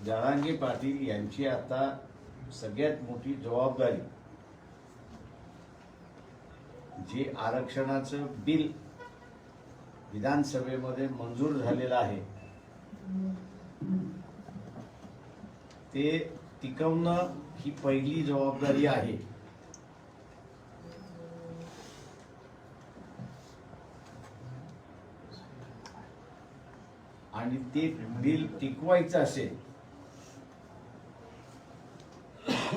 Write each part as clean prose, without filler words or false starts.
जरांगे पाटील यांची आता सगळ्यात मोठी जबाबदारी जे आरक्षणाचं बिल विधानसभेमध्ये मंजूर झालेलं आहे ते टिकवणं ही पहिली जबाबदारी आहे. आणि ते बिल टिकवायचं असेल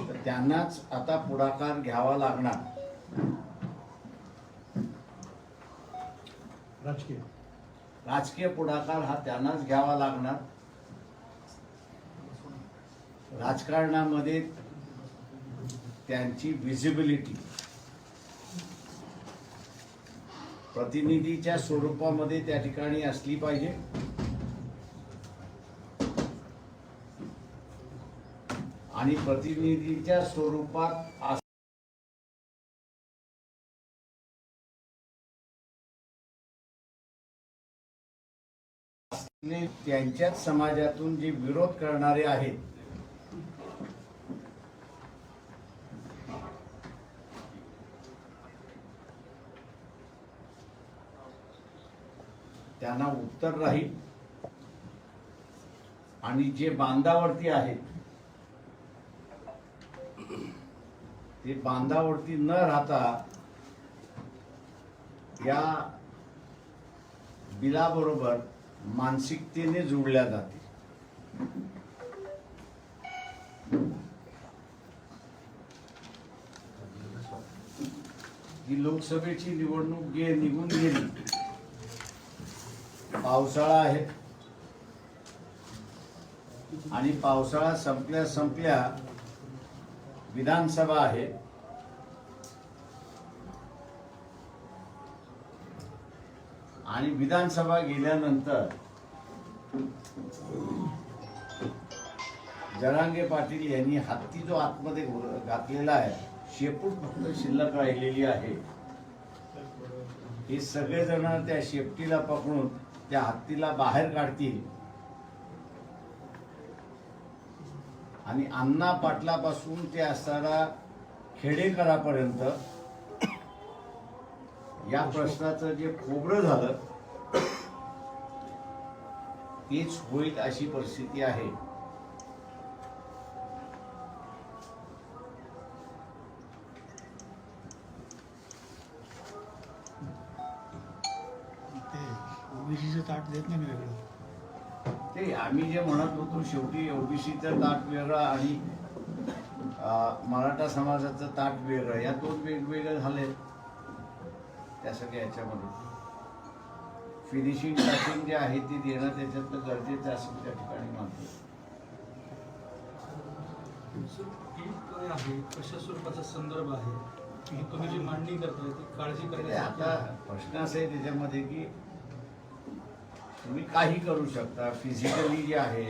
तर त्यांनाच आता पुढाकार घ्यावा लागणार. राजकीय पुढाकार हा त्यांनाच घ्यावा लागणार. राजकारणामध्ये त्यांची विजिबिलिटी प्रतिनिधीच्या स्वरूपामध्ये त्या ठिकाणी असली पाहिजे. आणि प्रतिनिधीच्या स्वरूपात त्यांच्याच समाजातून जे विरोध करणारे आहेत त्यांना उत्तर राहील. आणि जे बांधावरती आहेत ते बांधावरती न राहता या बिलाबरोबर मानसिकतेने जोडल्या जाते. ही लोकसभेची निवडणूक निघून गेली. पावसाळा आहे आणि पावसाळा संपल्या विधानसभा आहे. आणि विधानसभा गेल्यानंतर जरांगे पाटील यांनी हत्ती जो आतमध्ये घातलेला आहे, शेपूट फक्त शिल्लक राहिलेली आहे. हे सगळेजण त्या शेपटीला पकडून त्या हत्तीला बाहेर काढतील आणि अण्णा पाटलापासून ते असणारा खेडेकरापर्यंत या प्रश्नाचं जे खोबरं झालं तेच होईल अशी परिस्थिती आहे. ओबीसीचं ताट देत नाही वेगळं. ते आम्ही जे म्हणत होतो शेवटी ओबीसीचं ताट वेगळं आणि मराठा समाजाचं ताट वेगळं, या दोन वेगवेगळे झाले. त्या सगळ्या याच्यामध्ये फिनिशिंग टचिंग जे आहे ते देणं त्याच्यातलं गरजेचं असं त्या ठिकाणी मानतो. कशा स्वरूपाचा संदर्भ आहे की तुम्ही जी मांडणी करताय ती काळजी करण्यासाठी? आता प्रश्न असा आहे त्याच्यामध्ये की तुम्ही काही करू शकता. फिजिकली जे आहे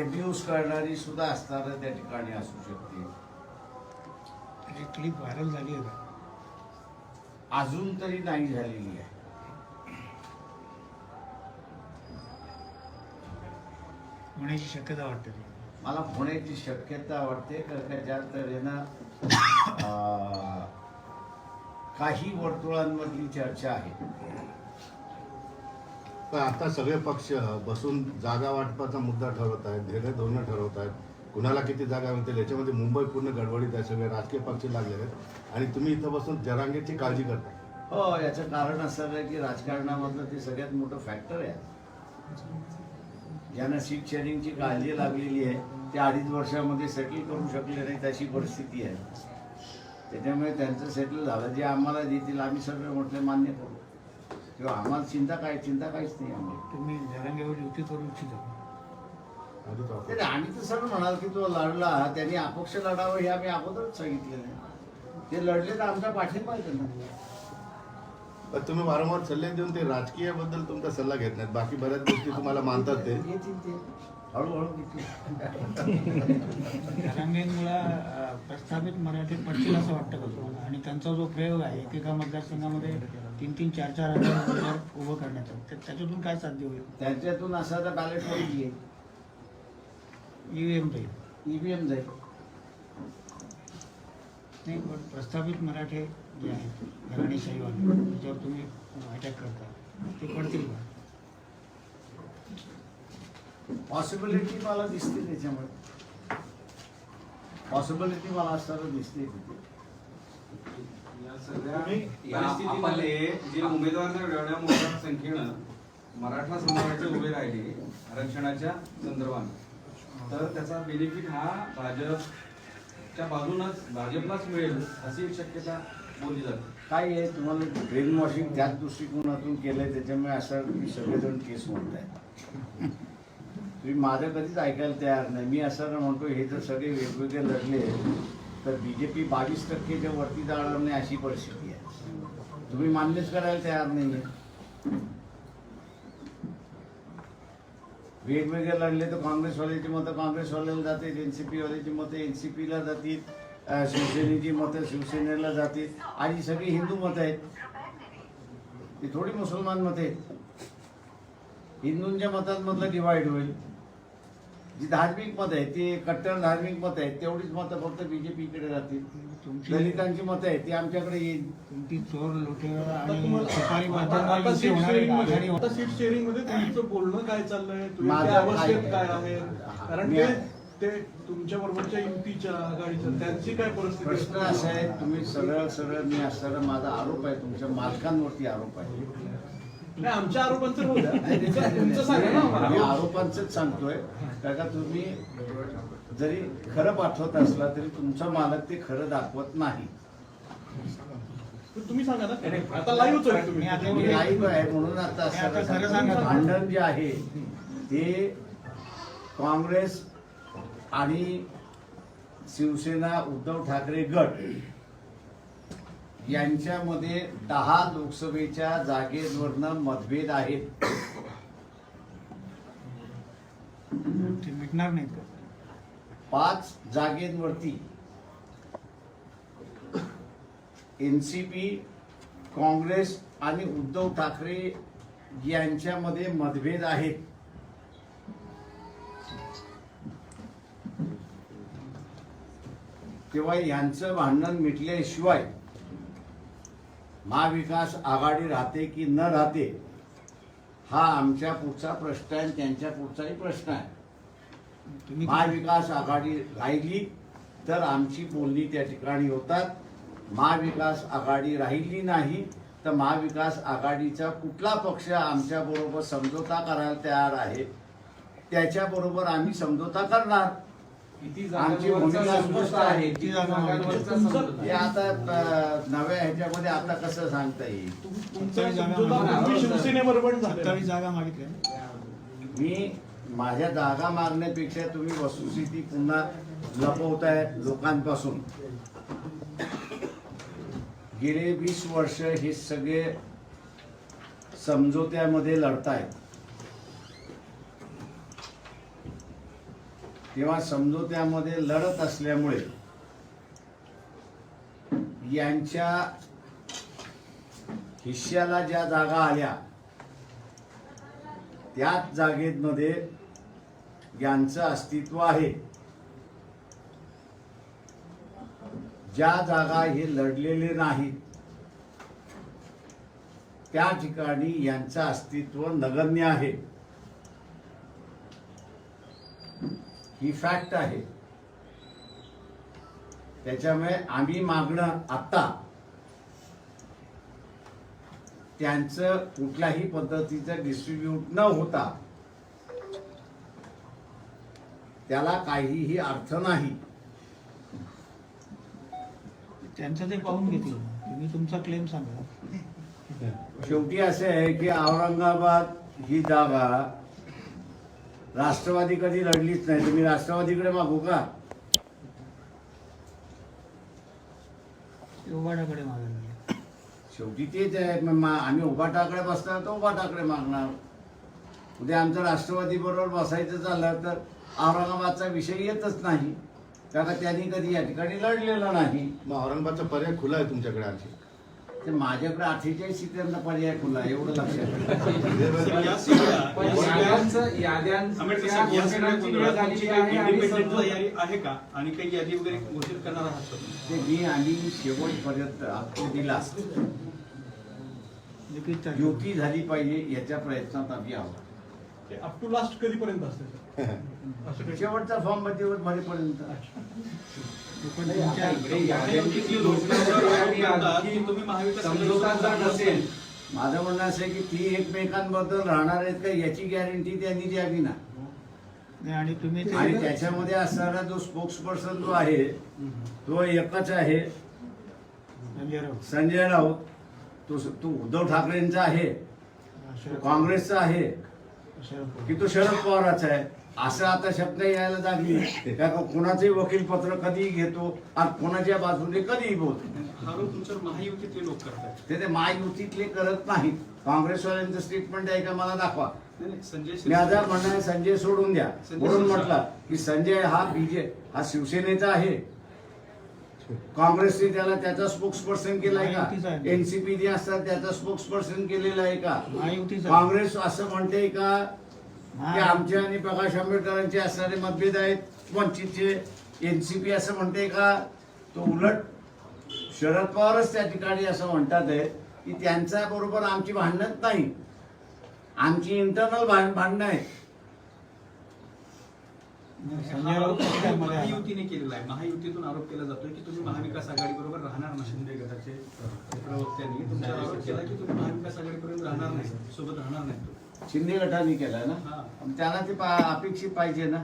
एब्यूज करणारी सुद्धा असणार त्या ठिकाणी असू शकते. त्याची क्लिप व्हायरल झाली आहे का? अजून तरी नाही झालेली आहे. होण्याची शक्यता वाटते मला होण्याची शक्यता वाटते कारण ज्या तऱ्हेनं काही वर्तुळांमधली चर्चा आहे. पण आता सगळे पक्ष बसून जागा वाटपाचा मुद्दा ठरवत आहेत, ध्येय धोरणं ठरवत आहेत, कुणाला किती जागा मिळतील याच्यामध्ये मुंबई पूर्ण गडबडीत आहे. सगळे राजकीय पक्ष लागले आहेत आणि तुम्ही इथं बसून जरांगेची काळजी करता. हो, याचं कारण असं आहे की राजकारणामधलं ते सगळ्यात मोठं फॅक्टर आहे. ज्यांना सीट शेअरिंगची काळजी लागलेली आहे ते 2.5 वर्षामध्ये सेटल करू शकले नाही अशी परिस्थिती आहे. त्याच्यामुळे त्यांचं सेटल झालं. जे आम्हाला देतील आम्ही सगळे म्हटले मान्य करू किंवा आम्हाला चिंता काहीच नाही. आम्हाला तुम्ही जरांगेवर युती करू इच्छिता? आम्ही तर सगळं म्हणाल की तो लढला त्यांनी अपक्ष लढावं हे आम्ही अगोदरच सांगितलेलं आहे. ते लढले तर आमचा पाठिंबा आहे त्यांना. पण तुम्ही वारंवार सल्ले देऊन ते राजकीयाबद्दल तुमचा सल्ला घेत नाहीत. बाकी बऱ्याच गोष्टी तुम्हाला मानतात ते हळूहळू जरांगेंमुळं प्रस्थापित मराठी पडतील असं वाटतं का तुम्हाला? आणि त्यांचा जो प्रयोग आहे एकेका मतदारसंघामध्ये 3-3, 4-4 हजार उभं करण्याचा, त्याच्यातून काय साध्य होईल? त्यांच्यातून असा तर बॅलेट होईल. EVM जाईल. EVM जाईल. नाही, पण प्रस्थापित मराठे जे आहेत घराणेशाहीवाले, त्याच्यावर तुम्ही अटॅक करता, ते पडतील का? पॉसिबिलिटी मला दिसते त्याच्यामुळे, पॉसिबिलिटी मला असताना दिसते तिथे. या सगळ्या आपले जे उमेदवारांना एवढ्या मोठ्या संख्येनं मराठा समाजाचे उभे राहिले आरक्षणाच्या संदर्भात, तर त्याचा बेनिफिट हा भाजपच्या बाजूनच भाजपलाच मिळेल अशी एक शक्यता बोलली जाते. काय आहे, तुम्हाला ब्रेन वॉशिंग त्याच दृष्टिकोनातून केलंय, त्याच्यामुळे असं तुम्ही सगळेजण केस म्हणताय. तुम्ही माझं कधीच ऐकायला तयार नाही. मी असं म्हणतो, हे जर सगळे वेगवेगळे लढले तर BJP 22%च्या वरती जाणार नाही अशी परिस्थिती आहे. तुम्ही मान्यच करायला तयार नाहीये. वेगवेगळे लढले तर काँग्रेसवाल्याची मतं काँग्रेसवाल्याला जाते, NCP वाल्याची मतं NCPला जातील, शिवसेनेची मतं शिवसेनेला जातील, आणि सगळी हिंदू मतं आहेत. ती थोडी मुसलमान मतं आहेत. हिंदूंच्या मतांमधलं डिवाइड होईल. जी धार्मिक मतं आहेत, ती कट्टर धार्मिक मतं आहेत, तेवढीच मतं फक्त BJPकडे जातील. दलितांची मतं आहेत ती आमच्याकडे येईल. तुमची चोर लुटेर आता आणि तुम्हाला- सुपारी आता वाटणारी सीट होणार आहे शेअरिंग का? मध्ये आघाडी आता सीट शेअरिंग मध्ये तुमचं बोलणं काय चाललंय, तुम्ही माझं त्या अवस्थेत काय- काय आहे? कारण मी- ते तुमच्या बरोबरच्या युतीच्या आघाडीच्या त्यांची काय परिस्थिती प्रश्न असा आहे, तुम्ही सरळ सरळ मी असताना माझा आरोप आहे, तुमच्या मालकांवरती आरोप आहे. नाही, आमच्या आरोपांचं होऊ द्या. तुमचं सांगा ना मी आम्हाला. आरोपांचंच सांगतोय, कारण का तुम्ही जरी खरं पाठवत असला तरी तुमचा मालक ते खरं दाखवत नाही. तुम्ही सांगा ना, आता लाईव्हच आहे तुम्ही. मी आता- मी लाईव्ह आहे म्हणून आता मी आता असं खरं सांगतो. सांगतो. भांडण जे आहे ते काँग्रेस आणि शिवसेना उद्धव ठाकरे गट यांच्यामध्ये 10 लोकसभेच्या जागेवरनं मतभेद आहेत. ते मिटणार नाहीत का? 5 जागेंवरती NCP, काँग्रेस आणि उद्धव ठाकरे यांच्यामध्ये मतभेद आहेत. तेव्हा यांचं भांडण मिटल्याशिवाय महाविकास आघाडी राहते की न राहते हा आमच्या पुढचा प्रश्न आहे, त्यांच्या पुढचाही प्रश्न आहे. तुम्ही महाविकास आघाडी राहिली तर आमची बोलणी त्या ठिकाणी होतात. महाविकास आघाडी राहिली नाही तर महाविकास आघाडीचा कुठला पक्ष आमच्या बरोबर समझोता करायला तयार आहे त्याच्याबरोबर आम्ही समझोता करणार. किती आमची जागांवरचा भूमिका संघर्ष स्पष्ट आहे, आहे. किती जागांवरचा संघर्ष हे आता नव्या ह्याच्यामध्ये आता कसं सांगता येईल. तुमचा समझोता पूर्वी शिवसेनेबरोबर झालेला 27 आहे. जागा मागितल्या. मी माझ्या जागा मागण्यापेक्षा तुम्ही वस्तुस्थिती पुन्हा लपवताय लोकांपासून. गेले 20 वर्ष हे सगळे समझोत्यामध्ये लढतायत. तेव्हा समझोत्यामध्ये लढत असल्यामुळे यांच्या हिश्श्याला ज्या जागा आल्या त्याच जागेमध्ये यांचं अस्तित्व आहे. ज्या जागा हे लढलेले नाहीत त्या ठिकाणी यांचं अस्तित्व नगण्य आहे. ही फॅक्ट आहे. त्याच्यामुळे आम्ही मागणं आता त्यांचं कुठल्याही पद्धतीचं डिस्ट्रीब्यूट न होता त्याला काहीही अर्थ नाही. त्यांचं ते पाहून घेतील. तुम्ही तुमचा क्लेम सांगा. शेवटी असे आहे की औरंगाबाद ही जागा राष्ट्रवादी कधी लढलीच नाही. तुम्ही राष्ट्रवादीकडे मागू का? उभाटाकडे मागायला. शेवटी तेच आहे. आम्ही उभाटाकडे बसणार तर उभाटाकडे मागणार. उद्या आमचं राष्ट्रवादी बरोबर बसायचं झालं तर औरंगाबादचा विषय येतच नाही, कारण त्यांनी कधी या ठिकाणी लढलेला नाही. मग औरंगाबादचा पर्याय खुला आहे तुमच्याकडे आणखी? ते माझ्याकडे 48 सीटांना पर्याय खुला आहे, एवढं लक्षात सर, या सगळ्या- याद्यांच्या आंबेडकर साहेब, या सगळ्या घोषणांची वेळ गोंधळात झालेली तुमची आहे काही आणि independent समजूत- तयारी आहे का आणि काही यादी वगैरे घोषित करणार आहात का तुम्ही? ते मी आणि शेवटपर्यंत हक्क दिला लिखित चार्ज. युती झाली पाहिजे याच्या प्रयत्नात आम्ही आहोत. अप टू लास्ट कधीपर्यंत असते असं काही शेवटचा फॉर्म भरेपर्यंत. पण तुमच्या याद्यांची जी घोषणा घोषणा जर आहे, होतात, ती की तुम्ही महाविकास समजोता जर नसेल माझं म्हणणं असं आहे की ती एकमेकांबद्दल राहणार आहेत का याची गॅरंटी त्यांनी द्यावी ना. नाही, आणि तुम्ही ते- आणि त्याच्यामध्ये असणारा जो स्पोक्स पर्सन जो आहे तो एकच आहे, संजय राऊत, संजय राऊत. तो उद्धव ठाकरेंचा आहे, तो काँग्रेसचा आहे शरद पवार. की तो शरद पवाराचा आहे. असं आता शब्द यायला लागली का कोणाचंही वकील पत्र कधीही घेतो आणि कोणाच्या बाजूने कधीही बोलतो. हा रोग तुमच्यावर महायुतीतले लोक करतात. ते महायुतीतले करत नाहीत. काँग्रेसवाल्यांचं स्टेटमेंट आहे का मला दाखवा. नाही, नाही, संजय माझा म्हणणं आहे संजय सोडून द्या. संजय म्हणून शिरसाट. म्हटलं की संजय हा शिवसेनेचा आहे. काँग्रेसने त्याला त्याचा स्पोक्स पर्सन केलाय का? महायुतीचा आहे. एनसीपी असतात त्याचा स्पोक्स पर्सन केलेला आहे का? महायुतीचा. काँग्रेस असं म्हणते का की हा. आमच्या आणि प्रकाश आंबेडकरांचे असणारे मतभेद आहेत वंचितचे? एनसीपी असं म्हणते का? तो उलट शरद पवारच त्या ठिकाणी असं म्हणतात आहे की त्यांच्या बरोबर आमची भांडणच नाही, आमची इंटरनल भांडणं आहेत. संजय राऊत पक्षामध्ये आला. महायुतीने केलेला आहे. महायुतीतून आरोप केला जातोय की तुम्ही महाविकास आघाडी बरोबर राहणार नाही. शिंदे गटाचे प्रवक्त्यांनी तुमच्यावर आरोप केला की तुम्ही महाविकास आघाडीपर्यंत राहणार नाही, सोबत राहणार नाही. शिंदे गटाने केलं ना. हा. त्यांना ते अपेक्षित पाहिजे ना.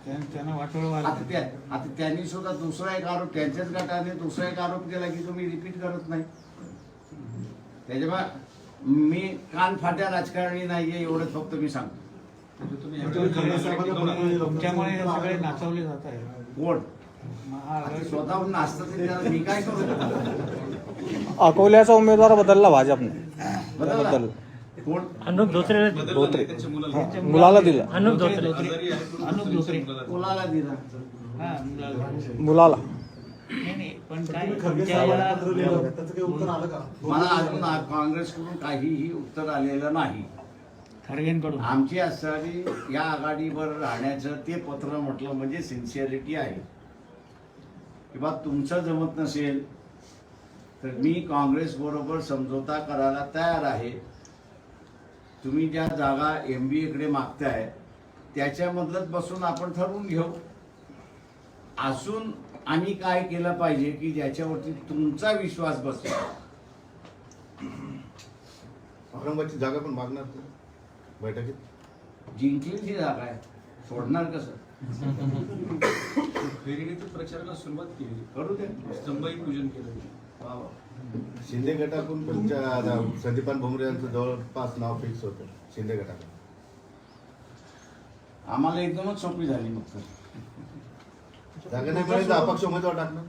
त्यांना वाटोळ आता त्यांनी सुद्धा दुसरा एक आरोप, त्यांच्याच गटाने दुसरा एक आरोप केला की तुम्ही रिपीट करत नाही. त्याच्यामुळे मी कान फाट्या राजकारणी नाहीये एवढंच फक्त मी सांगतो. म्हणजे तुम्ही तुमच्यामुळे हे सगळे नाचवले जात आहे. कोण महाआघाडी स्वतःहून नाचतं ते त्याला मी काय करू? अकोल्याचा उमेदवार बदलला भाजपने. बदल कोण? अनुप धोत्रे धोत्रे त्यांच्या मुलाला मुलाला दिलं. अनुप धोत्रे आजारी आहे, पण अनुप धोत्रे. मुलाला- कोणाला दिला? हा, मुलाला. मुलाला नाही, नाही, पण काय तुम्ही खरगे तुमच्या साहेबांना या- पत्र लिहिलं होतं त्याचं काही उत्तर आलं का? मला अजून काँग्रेसकडून काहीही उत्तर आलेलं नाही. खरगेंकडून आमची असणारी या आघाडीवर राहण्याचं ते पत्र म्हटलं म्हणजे सिन्सिअरिटी आहे की बा तुमचं जमत नसेल तर मी काँग्रेस बरोबर समझोता करायला तयार आहे. तुम्ही ज्या जागा MBA कडे मागताय त्याच्यामधलंच बसून आपण ठरवून घेऊ. अजून आणि काय केलं पाहिजे की ज्याच्यावरती तुमचा विश्वास बसेल. औरंगाबादची जागा पण मागणार तुम्ही बैठकीत? जिंकलेली जागा आहे, सोडणार कसं? फेरीने तर प्रचाराला सुरुवात केली, करू दे. स्तंभही पूजन केलं. वा वा. शिंदे गटाकडून पण संदीपान भुमरे यांचं जवळपास नाव फिक्स होतं शिंदे गटाकडून. आम्हाला एकदमच सोपी झाली मग तर. जागा नाही मिळाली तर अपक्ष उमेदवार टाकणार.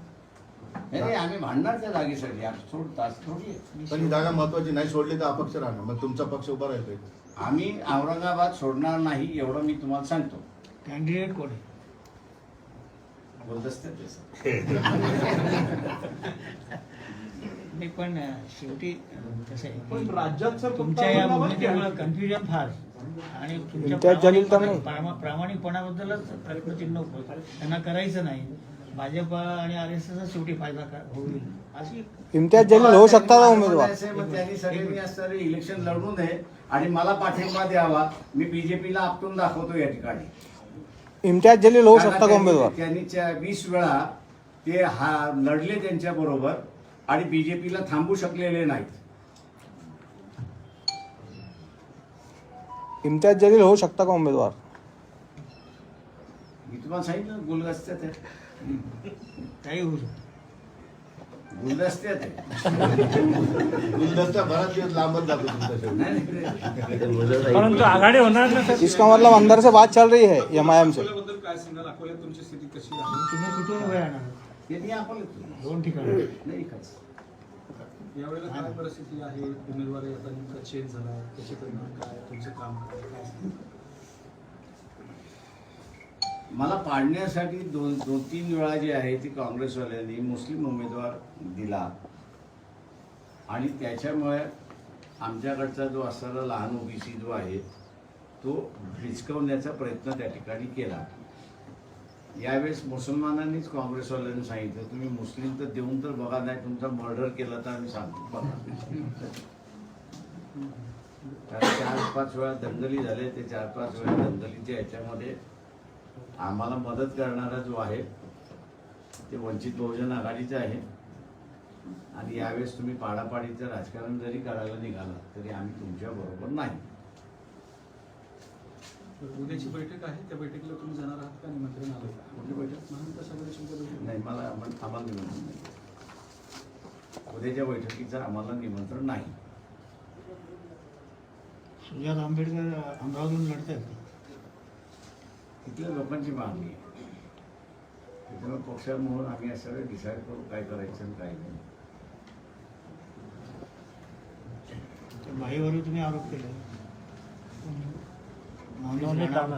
नाही आम्ही भांडणार त्या जागेसाठी. आज तास थोडी आहे. पण ही जागा महत्वाची नाही सोडली तर अपक्ष राहणार. मग तुमचा पक्ष उभा राहील पाहिजे. आम्ही औरंगाबाद सोडणार नाही एवढं मी तुम्हाला सांगतो. कॅन्डिडेट कोण आहे? बोलतच नाही, पण शेवटी कसं पण आहे राज्यात सर फक्त तुमच्या या औरंगाबाद भूमिकेमुळे आहे. कन्फ्युजन फार आणि तुमच्या इम्तियाज जलील तर नाही. प्रामाणिकपणाबद्दलच प्रश्नचिन्ह त्यांना करायचं नाही. भाजप आणि RSS शेवटी फायदा होईल अशी इम्तियाज जलील होऊ शकता का उमेदवार? मग त्यांनी सगळ्यांनी असणारे इलेक्शन लढू नये आणि मला पाठिंबा द्यावा. मी BJPला आपटून दाखवतो या ठिकाणी. इम्तियाज जलील होऊ शकता का उमेदवार? त्यांनी 20 वेळा ते लढले त्यांच्या बरोबर आणि BJPला थांबू शकलेले नाहीत. इम्तियाज जलील होऊ शकता का उमेदवार? मी तुम्हाला सांगितलं गुलदस्त्यात आहे. काही होऊ शकतं. गुलदस्त्यात आहे. गुलदस्ता बराच दिवस लांबच जातो तुमचा शेवटी. नाही, नाही. परंतु आघाडी होणार नाही. इसका मतलब अंदर से बात चल रही है MIM से. अकोल्याबद्दल काय सांगाल? अकोल्यात तुमची स्थिती कशी आहे? तुम्ही कुठून उभे राहणार? त्यांनी आपण 2 ठिकाणी. नाही खायचं. यावेळेला काय परिस्थिती आहे? उमेदवारी आता नेमका चेंज झाला, त्याचे परिणाम काय? तुमचं काम काय? मला पाडण्यासाठी 2-3 वेळा जे आहे ती काँग्रेसवाल्यांनी मुस्लिम उमेदवार दिला. आणि त्याच्यामुळे आमच्याकडचा जो असणारा लहान ओबीसी जो आहे तो हिसकवण्याचा प्रयत्न त्या ठिकाणी केला. यावेळेस मुसलमानांनीच काँग्रेसवाल्यांनी सांगितलं तुम्ही मुस्लिम तर देऊन तर बघा, नाही तुमचा मर्डर केला तर आम्ही सांगतो बघा. कारण 4-5 वेळा दंगली झाले. ते 4-5 वेळा दंगलीच्या ह्याच्यामध्ये आम्हाला मदत करणारा जो आहे ते वंचित बहुजन आघाडीचं आहे. आणि यावेळेस तुम्ही पाडापाडीचं राजकारण जरी करायला निघाला तरी आम्ही तुमच्या बरोबर नाही. उद्याची बैठक आहे, त्या बैठकीला तुम्ही जाणार आहात का? निमंत्रण आलं का? कुठली बैठक? महाविकास आघाडीची बैठक नाही, आम्हाला निमंत्रण नाही. उद्याच्या बैठकीचं आम्हाला निमंत्रण नाही. सुजात आंबेडकर अमरावतीहून लढत आहेत. इथल्या लोकांची मागणी आहे. त्याच्यामुळे पक्षात म्हणून आम्ही असं डिसाईड करू काय करायचं आणि काय नाही. बाईवर तुम्ही आरोप केले,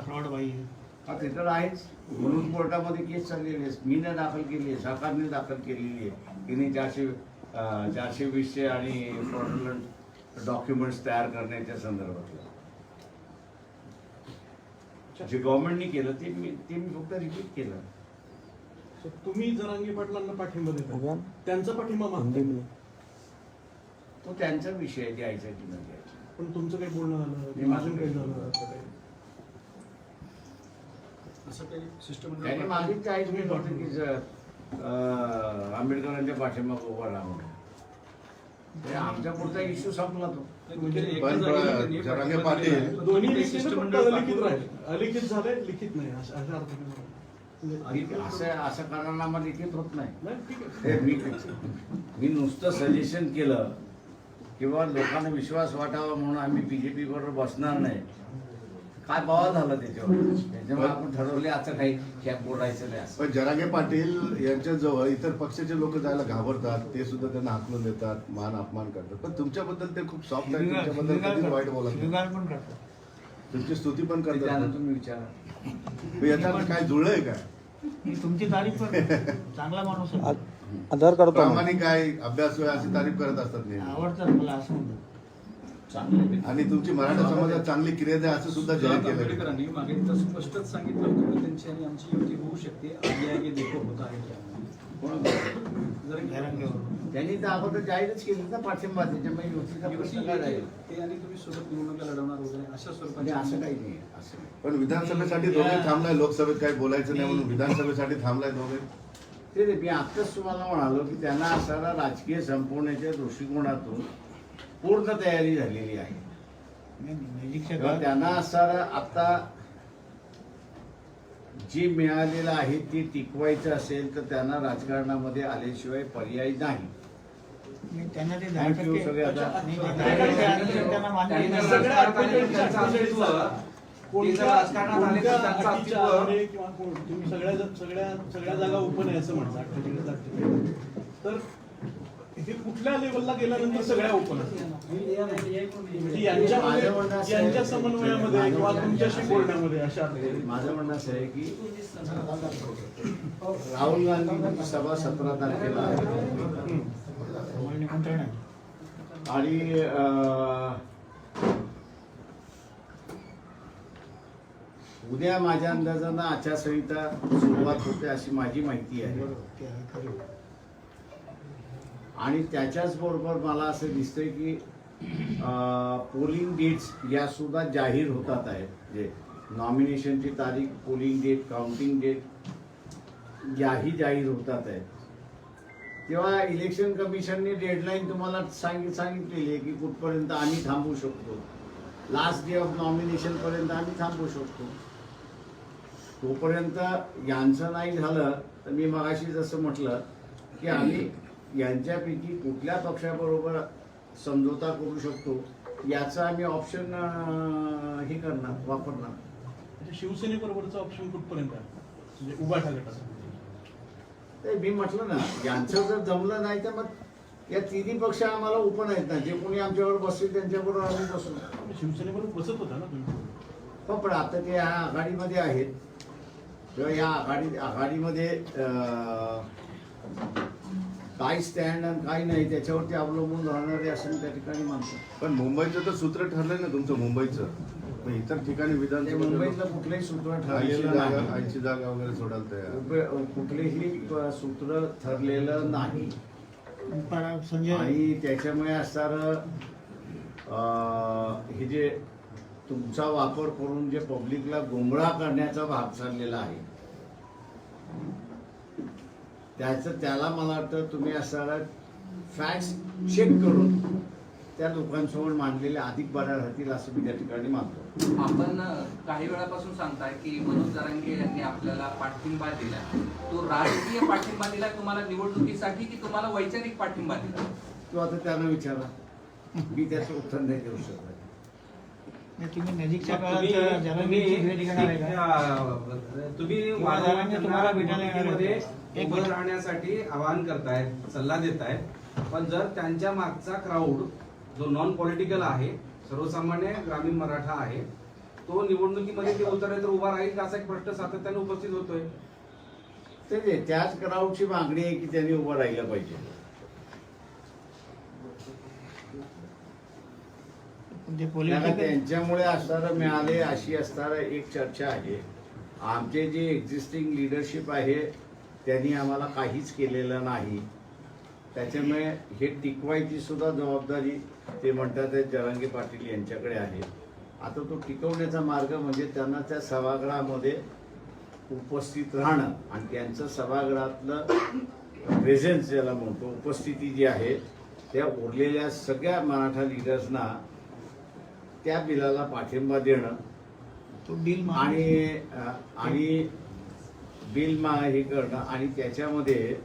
फ्रॉड बाई आहे. हा ते तर आहेच, म्हणून कोर्टामध्ये केस चाललेली आहे. मीने दाखल केली आहे, सरकारने दाखल केलेली आहे की नाही 420 आणि फ्रॉडुलंट डॉक्युमेंट्स तयार करण्याच्या संदर्भातलं जे गव्हर्नमेंटने केलं ते मी फक्त रिपीट केलं. तुम्ही जरांगे पाटलांना पाठिंबा देता, त्यांचा पाठिंबा मागताय, तो त्यांचा विषय आहे, द्यायचा की न द्यायचा. पण तुमचं काही बोलणं झालं नाही, किंवा माझं अजून काही काही झालं असं काही? असं काही त्याने शिष्टमंडळ मागितलं आहे तुम्ही फक्त की आंबेडकरांच्या पाठिंबा उभा राहून आमच्या पुढचा इश्यू संपला तो. पण जरांगे पाटील दोन्ही लिखित अलिखित राहिले, अलिखित झाले, लिखित नाही अशा अर्थाने असं करारानामा लिखित होत नाही. नाही, ठीक आहे. मी नुसतं सजेशन केलं किंवा लोकांना विश्वास वाटावा म्हणून आम्ही बीजेपी बरोबर बसणार नाही. काय बवाल झालं त्याच्यामुळे आपण ठरवले आता काही कॅप बोलायचं नाही असं. पण जरांगे पाटील यांच्याजवळ इतर पक्षाचे लोक जायला घाबरतात, ते सुद्धा त्यांना हाकलून देतात, मान अपमान करतात. पण तुमच्याबद्दल ते खूप सॉफ्ट आहे, तुमच्याबद्दल कधीच वाईट बोलत नाही. शिवीगाळ पण करतात. तुमची स्तुती पण त्यानं करतात. तुम्ही विचारा. पण याच्या अर्थ काय जुळलंय काय? मी तुमची तारीफ करतो, चांगला माणूस आहे, आदर करतो मी. प्रामाणिक काय, अभ्यास आहे अशी तारीफ करत असतात नेहमी. आवडतात मला असं म्हणतो. चांगलं आणि तुमची मराठा समाजात चांगली क्रिया आहे असं सुद्धा जाहीर केलं. आंबेडकरांनी मागे तर स्पष्टच सांगितलं होतं की त्यांची आणि आमची युती होऊ शकते. आगे आगे देखो होता आहे क्या? कोण जरांगेवर. त्यांनी तर अगोदर जाहीरच केली ना पाठिंबा, त्याच्यामुळे युतीचा प्रश्न काय राहील. ते आणि तुम्ही सोबत निवडणुका लढवणार वगैरे अशा म्हणजे स्वरूपाचे असं काही नाही असं नाही. पण विधानसभेसाठी दोघे थांबलाय, लोकसभेत काही बोलायचं नाही म्हणून विधानसभेसाठी थांबलाय दोघे. ते मी आत्ताच तुम्हाला म्हणालो की त्यांना असणारा राजकीय संपवण्याच्या दृष्टिकोनातून पूर्ण तयारी झालेली आहे. मॅजिकच्या तेव्हा काळात त्यांना असणारा आता जे मिळालेलं आहे ते टिकवायचं असेल तर त्यांना राजकारणामध्ये आल्याशिवाय पर्याय नाही. त्यांना ते Thank you 10% सगळे आता. नाही, ते 10% आरक्षण त्यांना मान्य त्यांनी नाही. सगळ्या त्यांचं अस्तित्व, ते जर राजकारणात आले तर त्यांचं अटीच्या अस्तित्व आधारे किंवा तुम्ही सगळ्या जागा ओपन आहे असं म्हणता 48 तर हे कुठल्या लेवलला गेल्यानंतर सगळ्या ओपन असतात म्हणजे यांच्या समन्वयामध्ये किंवा तुमच्याशी बोलण्यामध्ये अशा अर्थाने. माझं म्हणणं असं आहे की राहुल गांधींची सभा 17 तारखेला आहे तुम्हाला निमंत्रण आहे. आणि उद्या माझ्या अंदाजानं आचारसंहिता सुरुवात होते अशी माझी माहिती आहे. ते आहे खरं. आणि त्याच्याच बरोबर मला असं दिसतंय की पोलिंग डेट्स या सुद्धा जाहीर होतात आहेत. जे नॉमिनेशनची तारीख, पोलिंग डेट, काउंटिंग डेट याही जाहीर होतात आहेत. तेव्हा इलेक्शन कमिशनने डेडलाईन तुम्हाला सांगितलेली आहे की कुठपर्यंत आम्ही थांबवू शकतो. लास्ट डे ऑफ नॉमिनेशन पर्यंत आम्ही थांबवू शकतो. तोपर्यंत यांचं नाही झालं तर मी मगाशी जसं म्हटलं की आम्ही यांच्यापैकी कुठल्या पक्षाबरोबर समझोता करू शकतो याचा आम्ही ऑप्शन हे करणार, वापरणार. म्हणजे शिवसेनेबरोबरचा ऑप्शन कुठपर्यंत आहे म्हणजे उभाठा गटाचा? ते मी म्हटलं ना, यांचं जर जमलं नाही तर मग या तिन्ही पक्ष आम्हाला ओपन आहेत ना. जे कोणी आमच्याबरोबर बसतील त्यांच्याबरोबर आम्ही बसू. शिवसेनेबरोबर बसत होता ना तुम्ही? हो, पण आता ते ह्या आघाडीमध्ये आहेत तेव्हा या आघाडीमध्ये काय स्टँड आणि काय नाही त्याच्यावरती अवलंबून राहणारे असं मी त्या ठिकाणी मानतो. पण मुंबईचं तर सूत्र ठरलंय ना तुमचं मुंबईचं, पण इतर ठिकाणी ते विधानसभेत मुंबईतलं कुठलंही सूत्र 80 ठरलेलं जागा नाही. 80 जागा वगैरे सोडायला तयार. कुठलेही सूत्र ठरलेलं नाही संजय आणि त्याच्यामुळे असणारं हे जे तुमचा वापर करून जे पब्लिकला गुमराह करण्याचा भाग चाललेला आहे त्याला मला वाटतं तुम्ही असणारा फॅक्ट्स चेक करून त्या लोकांसमोर मांडलेले अधिक बऱ्या राहतील असं मी त्या ठिकाणी मानतो. आपण काही वेळापासून सांगताय की मनोज जरांगे यांनी आपल्याला पाठिंबा दिला. तो राजकीय पाठिंबा दिला तुम्हाला निवडणुकीसाठी की तुम्हाला वैचारिक पाठिंबा दिला? तो आता त्यांना विचारा, मी त्याचं उत्तर नाही देऊ शकत. तुम्ही नजीकच्या तुम्ही- काळात जरांगेची भेट घेणार आहे का? तुम्ही किंवा जरांगे तुम्हाला भेटायला येणार आहे का? एक उभं राहण्यासाठी आवाहन करतायत, सल्ला देतायत, पण जर त्यांच्या मागचा क्राऊड जो नॉन पॉलिटिकल आहे, सर्वसामान्य ग्रामीण मराठा आहे, तो निवडणुकीमध्ये ते उतरले तर उभा राहील का असा एक प्रश्न सातत्याने उपस्थित होतोय. ते त्याच क्राऊडची मागणी आहे की त्यांनी उभं राहिलं पाहिजे. ते त्याला पॉलिटिकल त्यांच्यामुळे असणारं मिळाले अशी असणारं एक चर्चा आहे. आमचे जे एक्झिस्टिंग लिडरशिप आहे त्यांनी आम्हाला काहीच केलेलं नाही. त्याच्यामुळे हे टिकवायची सुद्धा जबाबदारी ते म्हणतात जरांगे पाटील यांच्याकडे आहे. आता तो टिकवण्याचा मार्ग म्हणजे त्यांना त्या सभागृहामध्ये उपस्थित राहणं आणि त्यांचं सभागृहातलं प्रेझेन्स ज्याला म्हणतो उपस्थिती जी आहे त्या उरलेल्या सगळ्या मराठा लिडर्सना त्या बिलाला पाठिंबा देणं तो बिल आणि बिल हे करणं आणि त्याच्यामध्ये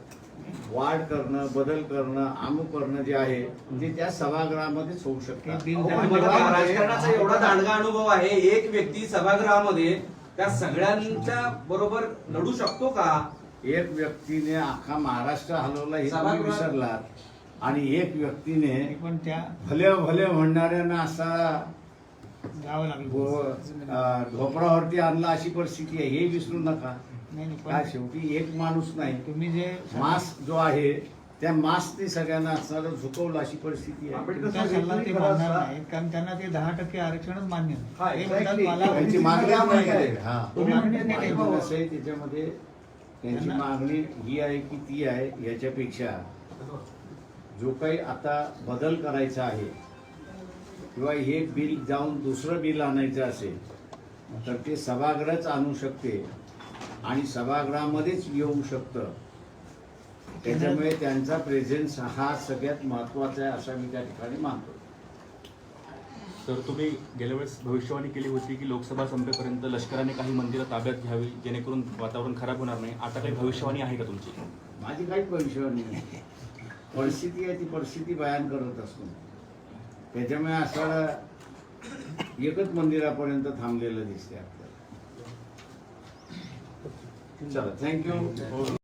वाढ करणं, बदल करणं, अमुक करणं जे आहे ते त्या सभागृहामध्येच होऊ शकतं. राजकारणाचा एवढा दांडगा अनुभव आहे, एक व्यक्ती सभागृहामध्ये त्या सगळ्यांच्या बरोबर लढू शकतो का? एक व्यक्तीने अख्खा महाराष्ट्र हलवला हे तुम्ही सभागृहात- विसरलात आणि एक व्यक्तीने पण त्या भले भले म्हणणाऱ्यांना असा जावं लागलं. ढोपरावरती आणला अशी परिस्थिती आहे हे विसरू नका. नाही नाही, काय पण शेवटी एक माणूस नाही, तुम्ही जे मास जो आहे त्या मासने सगळ्यांना असणारं झुकवलं अशी परिस्थिती आहे. तुमचा सल्ला ते मानणार नाहीत कारण त्यांना ते 10% आरक्षणच मान्य हा, नाही. ते म्हणतात exactly. मला त्यांची मागणी नाही आहे. हा. तुम्ही मागणी म्हणते नाही. नाही, कसं आहे त्याच्यामध्ये त्यांची त्यांना- मागणी ही आहे की ती आहे याच्यापेक्षा जो काही आता बदल करायचा आहे किंवा हे बिल जाऊन दुसरं बिल आणायचं असेल तर ते सभागृहच आणू शकते आणि सभागृहामध्येच येऊ शकतं. त्याच्यामुळे त्यांचा प्रेझेन्स हा सगळ्यात महत्वाचा आहे असं मी त्या ठिकाणी मानतो. तर तुम्ही गेल्या वेळेस भविष्यवाणी केली होती की लोकसभा संपेपर्यंत लष्कराने काही मंदिरं ताब्यात घ्यावी जेणेकरून वातावरण खराब होणार नाही. आता काही भविष्यवाणी आहे का तुमची? माझी काहीच भविष्यवाणी नाही. परिस्थिती आहे ती परिस्थिती बयान करत असतो. त्याच्यामुळे असं एकच मंदिरापर्यंत थांबलेलं दिसते आपल्याला. चला, थँक्यू.